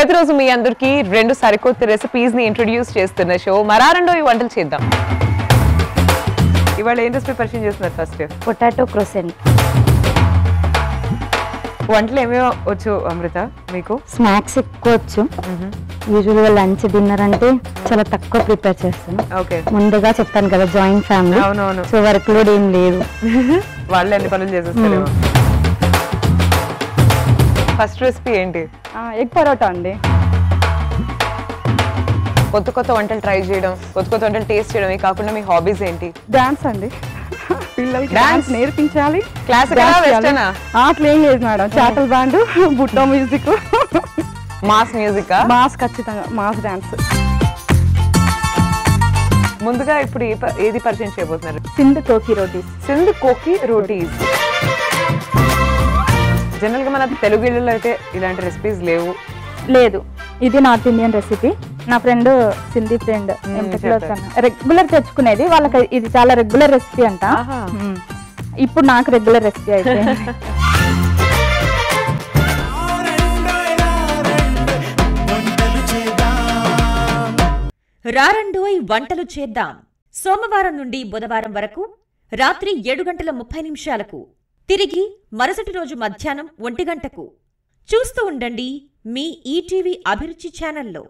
మొదటి రోజు మీ అందరికి రెండు సరికొత్త రెసిపీస్ ని ఇంట్రొడ్యూస్ చేస్తున్న షో మరారండో ఈ వంటలు చేద్దాం. ఇవాళ ఏం రెసిపీ పరిచయం చేస్తున్నారు? First potato croissant. వంటలు ఏమేమో వచ్చు అమృత మీకు? స్నాక్స్ ఎక్కువ వచ్చు. యూజువల్గా లంచ్ డిన్నర్ అంటే చాలా తక్కువ ప్రిపేర్ చేస్తాను. ఓకే, ముందుగా చెప్తాను కదా జాయింట్ ఫ్యామిలీ, అవునవును, సో వర్క్ లోడ్ ఏం లేదు. వాళ్ళే అన్ని పనులు చేసేస్తారేమో. ఫస్ట్ రెసిపీ ఏంటి? ఎగ్ పరోటా అండి. కొత్త కొత్త వంటలు ట్రై చేయడం, కొత్త కొత్త వంటలు టేస్ట్ చేయడం కాకుండా మీ హాబీస్ ఏంటి? డాన్స్ అండి. పిల్లలకి డాన్స్ నేర్పించాలి. క్లాసికల్ వెస్టర్నా? అట్లేం లేదు madam, చాటల్ band, బుట్టో music, mass music. Mass, ఖచ్చితంగా మాస్ డాన్స్. ముందుగా ఇప్పుడు ఏది పరిచయం చేయబోతున్నారు? సింధ్ కోకి రోటీస్. సింధ్ కోకి రోటీస్. జనరల్ గా మన తెలుగు ఇళ్ళలో అయితే ఇలాంటి రెసిపీస్ లేవు. లేదు, ఇది నార్త్ ఇండియన్ రెసిపీ. నా ఫ్రెండ్ సింధీ ఫ్రెండ్ రెగ్యులర్ తెచ్చుకునేది, వాళ్ళకి ఇది చాలా రెగ్యులర్ రెసిపీ అంట. ఇప్పుడు నాకు రెగ్యులర్ రెసిపీ అయితే. రారండోయ్ వంటలు చేద్దాం. సోమవారం నుండి బుధవారం వరకు రాత్రి 7:30 తిరిగి మరుసటి రోజు మధ్యాహ్నం 1 గంటకు చూస్తూ ఉండండి మీ ఈటీవీ అభిరుచి ఛానల్లో.